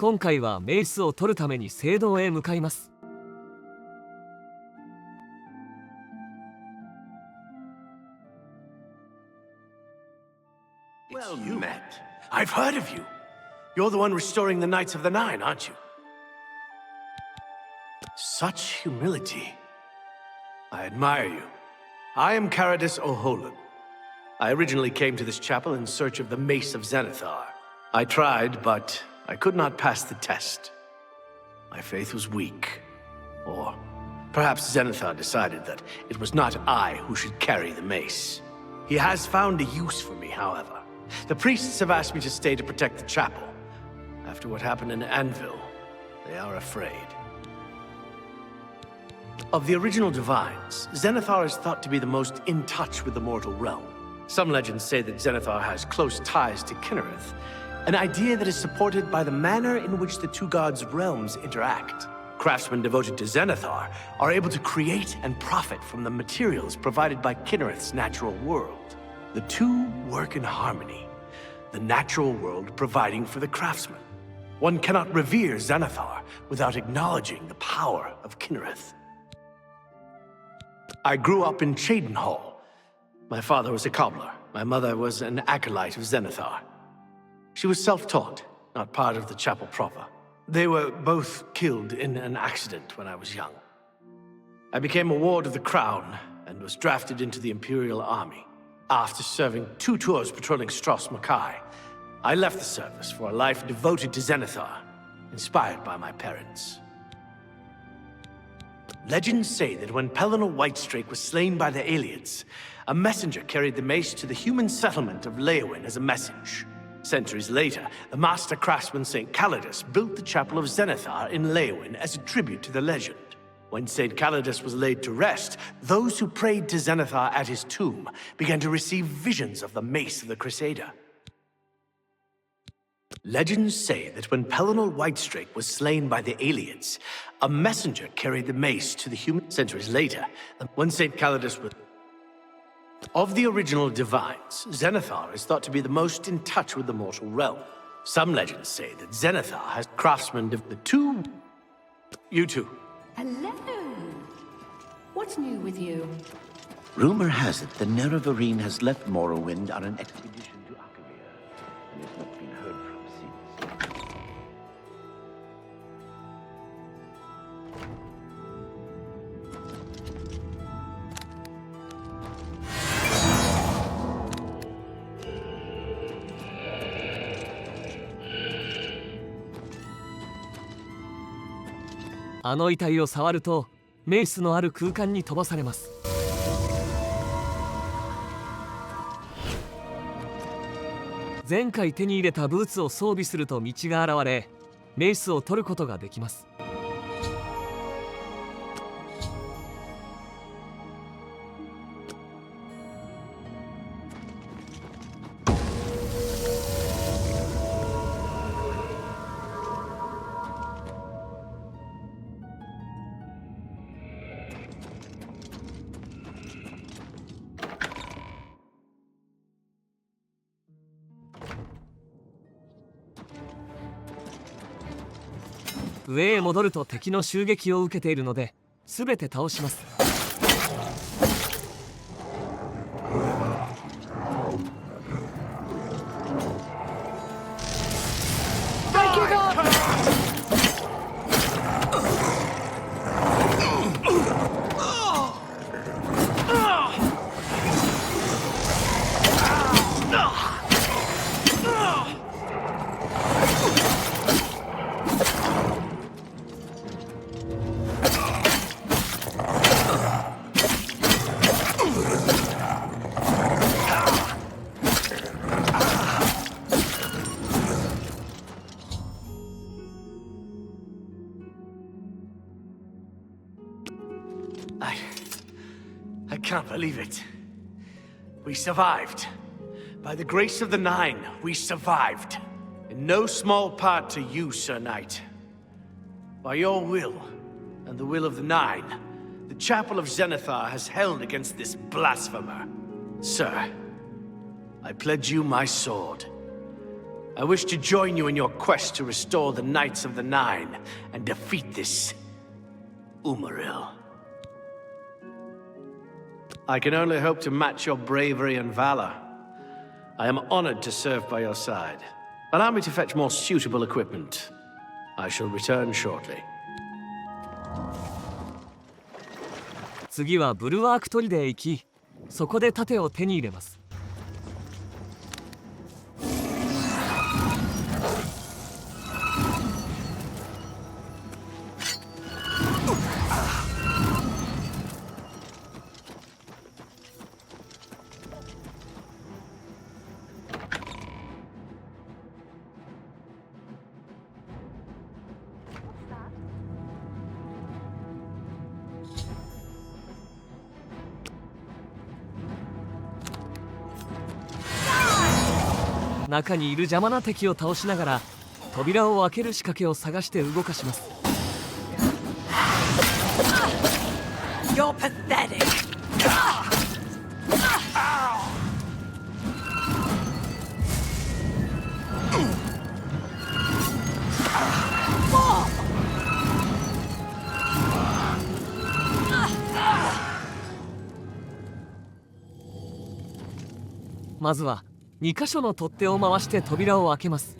今回はメイスを取るために聖堂へ向かいます。Well met. I've heard of you. You're the one restoring the Knights of the Nine, aren't you? Such humility. I admire you. I am Caradus O'Holan. I originally came to this chapel in search of the Mace of Zenithar. I tried, but I could not pass the test. My faith was weak. Or perhaps Zenithar decided that it was not I who should carry the mace. He has found a use for me, however. The priests have asked me to stay to protect the chapel. After what happened in Anvil, they are afraid. Of the original divines, Zenithar is thought to be the most in touch with the mortal realm. Some legends say that Zenithar has close ties to Kinnereth, an idea that is supported by the manner in which the two gods' realms interact. Craftsmen devoted to Zenithar are able to create and profit from the materials provided by Kinnereth's natural world. The two work in harmony, the natural world providing for the craftsman. One cannot revere Zenithar without acknowledging the power of Kinnereth. I grew up in Cheydinhall. My father was a cobbler. My mother was an acolyte of Zenithar. She was self-taught, not part of the chapel proper. They were both killed in an accident when I was young. I became a ward of the crown and was drafted into the Imperial Army. After serving 2 tours patrolling Stros Mackay, I left the service for a life devoted to Zenithar, inspired by my parents. Legends say that when Pellinor Whitestrake was slain by the Aliens, a messenger carried the mace to the human settlement of Leowyn as a message. Centuries later, the master craftsman St. Calidus built the Chapel of Zenithar in Leowyn as a tribute to the legend. When St. Calidus was laid to rest, those who prayed to Zenithar at his tomb began to receive visions of the mace of the Crusader. Legends say that when Pellinor Whitestrake was slain by the Aliens, a messenger carried the mace to the human. Centuries later, when St. Calidus was... Of the original divines, Zenithar is thought to be the most in touch with the mortal realm. Some legends say that Zenithar has craftsmen of the two... You two. Hello. What's new with you? Rumor has it the Nerevarine has left Morrowind on an expedition to Akavir, and has not been heard from since.「あの遺体を触るとメイスのある空間に飛ばされます。前回手に入れたブーツを装備すると道が現れ、メイスを取ることができます。上へ戻ると敵の襲撃を受けているので全て倒します。I can't believe it. We survived. By the grace of the Nine, we survived. In no small part to you, Sir Knight. By your will, and the will of the Nine, the Chapel of Zenithar has held against this blasphemer. Sir, I pledge you my sword. I wish to join you in your quest to restore the Knights of the Nine and defeat this Umaril. I can only hope to match your bravery and valor. I am honored to serve by your side. Allow me to fetch more suitable equipment. I shall return shortly. 次はブルワーク砦へ行き、そこで盾を手に入れます。中にいる邪魔な敵を倒しながら扉を開ける仕掛けを探して動かします。You're pathetic. まずは2箇所の取っ手を回して扉を開けます。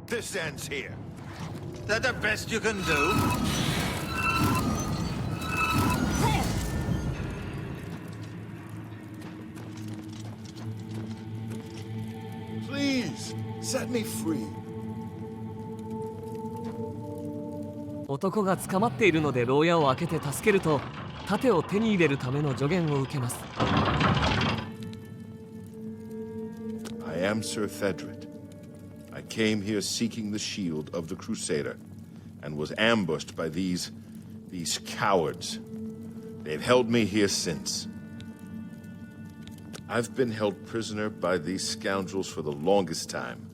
This ends here. Is that the best you can do? Please, set me free. 男が捕まっているので牢屋を開けて助けると、盾を手に入れるための助言を受けます。I am Sir Thedred.I came here seeking the shield of the Crusader, and was ambushed by these cowards. They've held me here since. I've been held prisoner by these scoundrels for the longest time.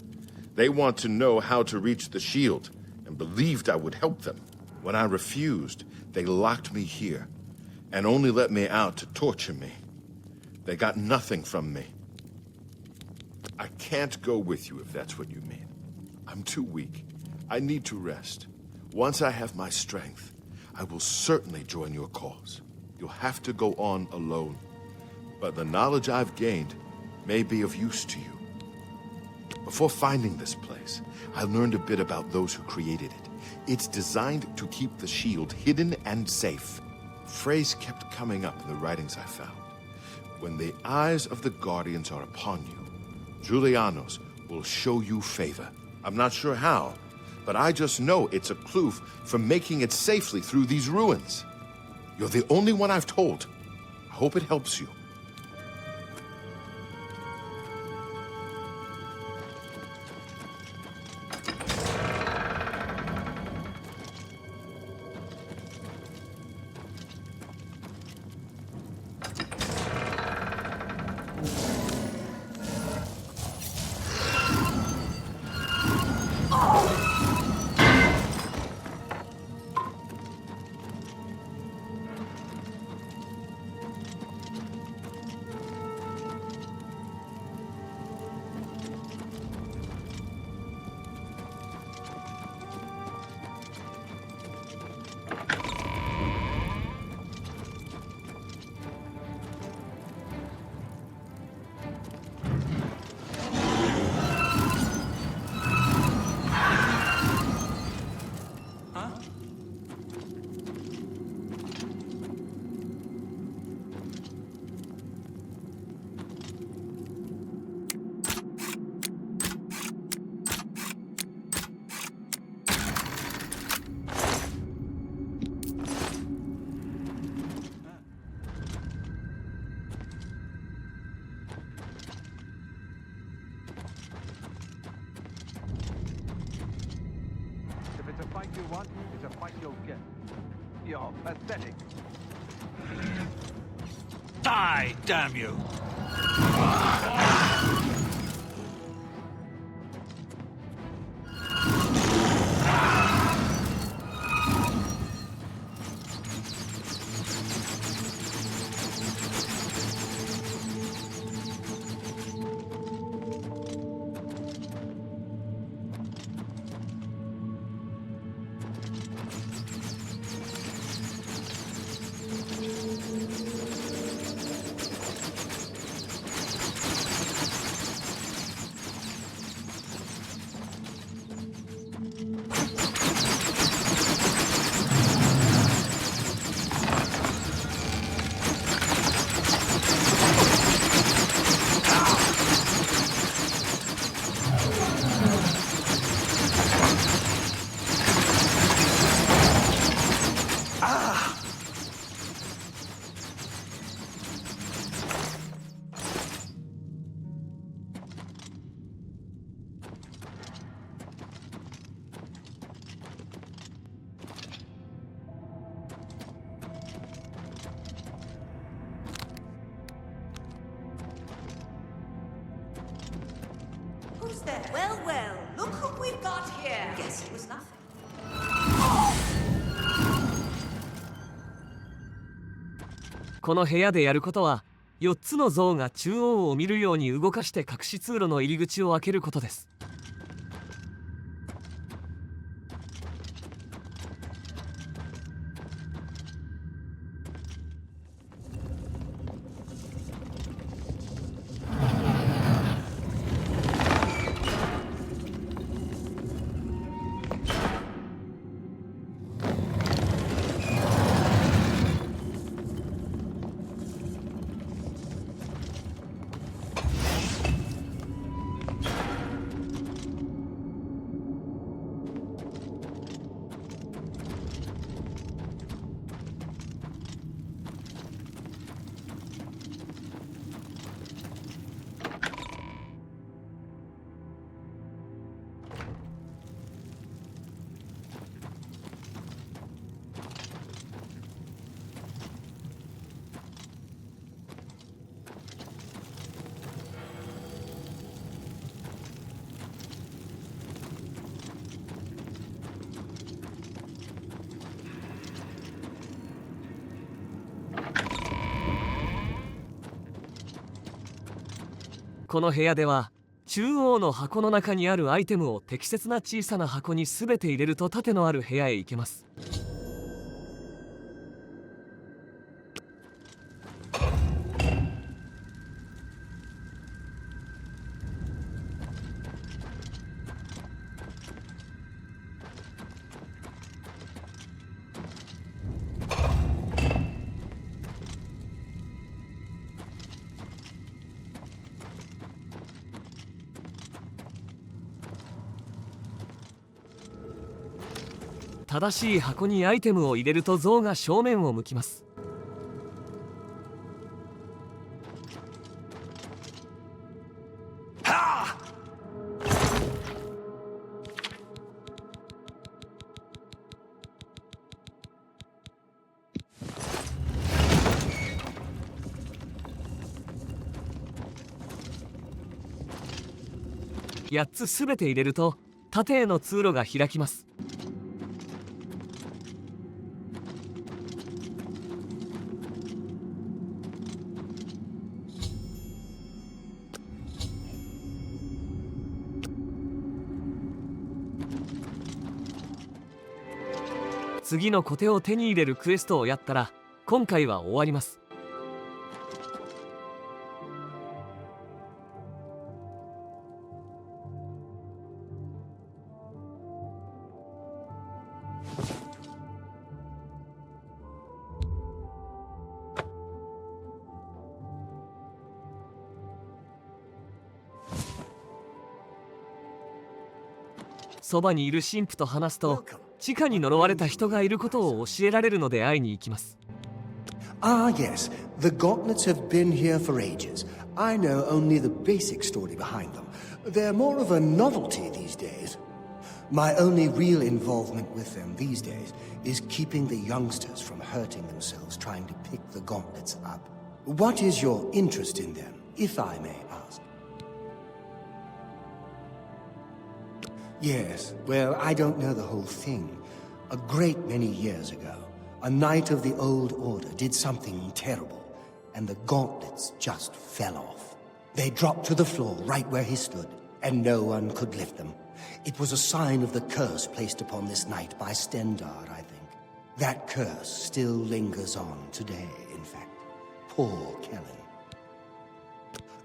They want to know how to reach the shield, and believed I would help them. When I refused, they locked me here, and only let me out to torture me. They got nothing from me.I can't go with you if that's what you mean. I'm too weak. I need to rest. Once I have my strength, I will certainly join your cause. You'll have to go on alone. But the knowledge I've gained may be of use to you. Before finding this place, I learned a bit about those who created it. It's designed to keep the shield hidden and safe. A phrase kept coming up in the writings I found. When the eyes of the Guardians are upon you,Julianos will show you favor. I'm not sure how, but I just know it's a clue for making it safely through these ruins. You're the only one I've told. I hope it helps you. you'll get. You're pathetic. Die, damn you! ？Who's there? Well, well, look who we've got here. Guess it was nothing. この部屋でやることは、4つの像が中央を見るように動かして隠し通路の入り口を開けることです。この部屋では中央の箱の中にあるアイテムを適切な小さな箱に全て入れると盾のある部屋へ行けます。正しい箱にアイテムを入れると像が正面を向きます。8つすべて入れると縦への通路が開きます。次のコテを手に入れるクエストをやったら今回は終わります。そばにいる神父と話すと地下に呪われた人がいることを教えられるので会いに行きます。Ah, yes. The gauntlets have been here for ages. I know only the basic story behind them. They're more of a novelty these days. My only real involvement with them these days is keeping the youngsters from hurting themselves trying to pick the gauntlets up. What is your interest in them, if I may ask? Yes, well, I don't know the whole thing. A great many years ago, a knight of the old order did something terrible, and the gauntlets just fell off. They dropped to the floor right where he stood, and no one could lift them. It was a sign of the curse placed upon this knight by Stendard, I think. That curse still lingers on today, in fact. Poor Kellen.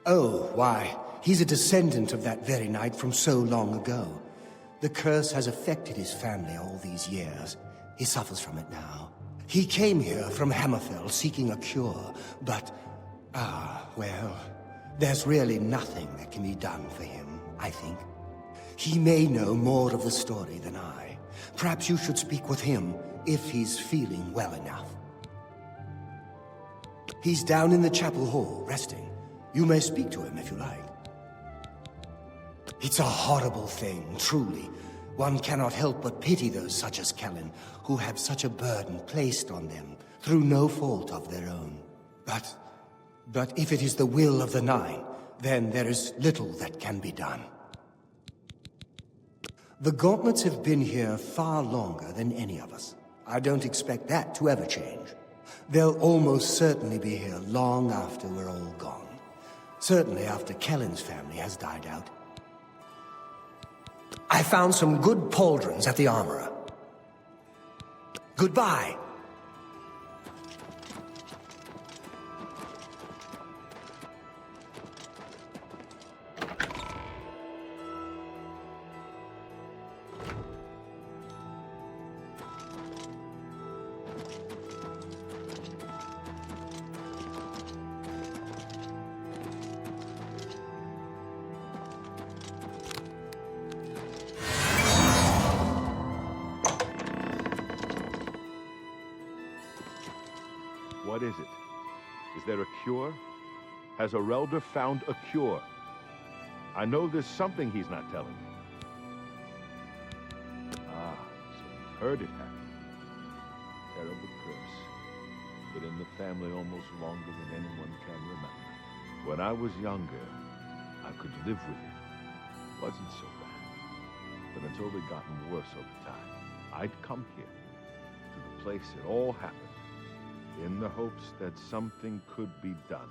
Oh, why, he's a descendant of that very knight from so long ago. The curse has affected his family all these years. He suffers from it now. He came here from Hammerfell seeking a cure, but... well, there's really nothing that can be done for him, I think. He may know more of the story than I. Perhaps you should speak with him if he's feeling well enough. He's down in the chapel hall, resting. You may speak to him if you like. It's a horrible thing, truly. One cannot help but pity those such as Kellen, who have such a burden placed on them through no fault of their own. But if it is the will of the Nine, then there is little that can be done. The gauntlets have been here far longer than any of us. I don't expect that to ever change. They'll almost certainly be here long after we're all gone. Certainly after Kellen's family has died out. I found some good pauldrons at the armorer. Goodbye. What is it? Is there a cure? Has Arelder found a cure? I know there's something he's not telling me. Ah, so you've heard it happen. Terrible curse. Been in the family almost longer than anyone can remember. When I was younger, I could live with it. Wasn't so bad. But it's only gotten worse over time. I'd come here, to the place it all happened, in the hopes that something could be done.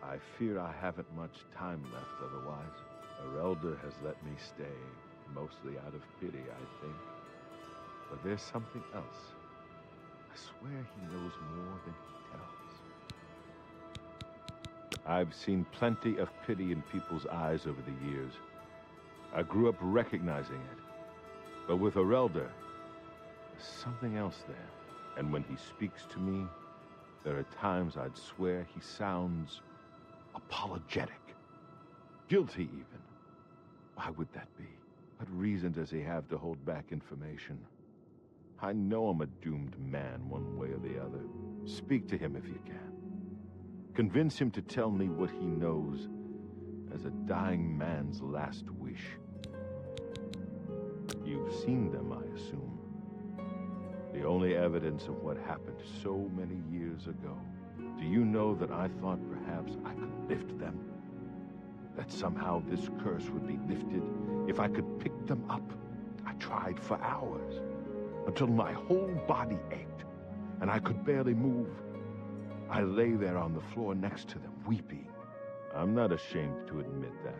I fear I haven't much time left otherwise. Arelder has let me stay, mostly out of pity, I think. But there's something else. I swear he knows more than he tells. I've seen plenty of pity in people's eyes over the years. I grew up recognizing it. But with Arelder, there's something else there. And when he speaks to me, there are times I'd swear he sounds apologetic. Guilty, even. Why would that be? What reason does he have to hold back information? I know I'm a doomed man one way or the other. Speak to him if you can. Convince him to tell me what he knows as a dying man's last wish. You've seen them, I assume. The only evidence of what happened so many years ago. Do you know that I thought perhaps I could lift them? That somehow this curse would be lifted if I could pick them up? I tried for hours, until my whole body ached, and I could barely move. I lay there on the floor next to them, weeping. I'm not ashamed to admit that.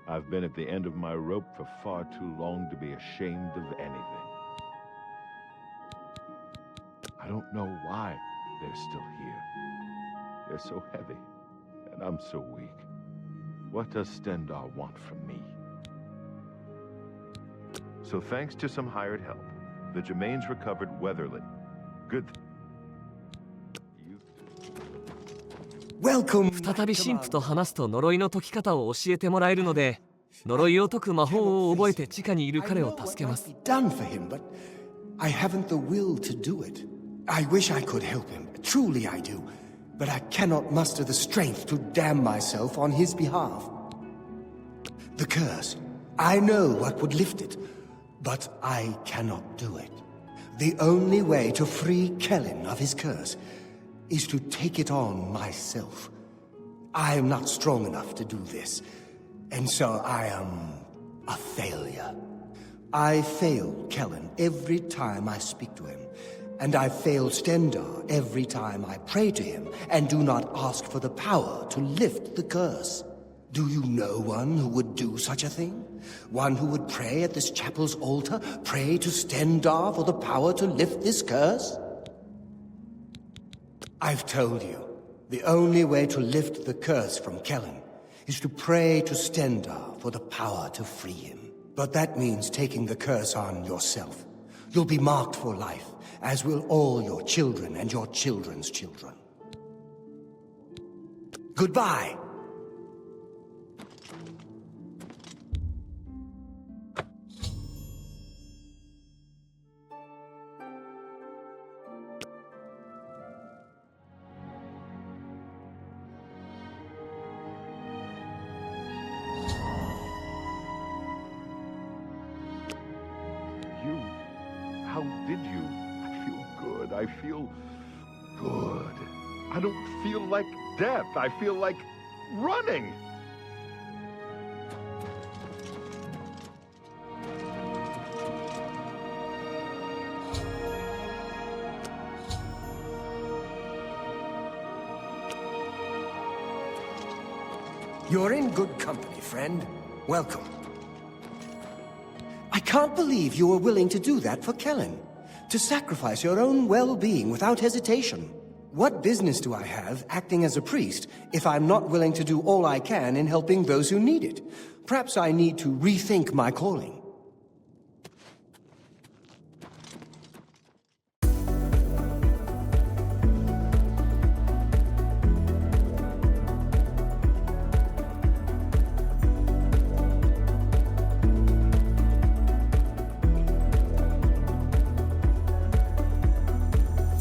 I've been at the end of my rope for far too long to be ashamed of anything. I don't know why they're still here. They're so heavy, and I'm so weak. What does Stendar want from me? So thanks to some hired help, the Germains recovered Weatherly. Good. Welcome. 再び神父と話すと呪いの解き方を教えてもらえるので、呪いを解く魔法を覚えて地下にいる彼を助けます。Done for him, but I haven't the will to do it. I wish I could help him. Truly I do. But I cannot muster the strength to damn myself on his behalf. The curse. I know what would lift it, but I cannot do it. The only way to free Kellen of his curse is to take it on myself. I am not strong enough to do this, and so I am a failure. I fail Kellen every time I speak to him, and I fail Stendar every time I pray to him and do not ask for the power to lift the curse. Do you know one who would do such a thing? One who would pray at this chapel's altar, pray to Stendar for the power to lift this curse? I've told you, the only way to lift the curse from Kellen is to pray to Stendar for the power to free him. But that means taking the curse on yourself. You'll be marked for life, as will all your children and your children's children. Goodbye! How did you? I feel good. I feel good. I don't feel like death. I feel like running. You're in good company, friend. Welcome. I can't believe you were willing to do that for Kellen. To sacrifice your own well-being without hesitation. What business do I have acting as a priest if I'm not willing to do all I can in helping those who need it? Perhaps I need to rethink my calling.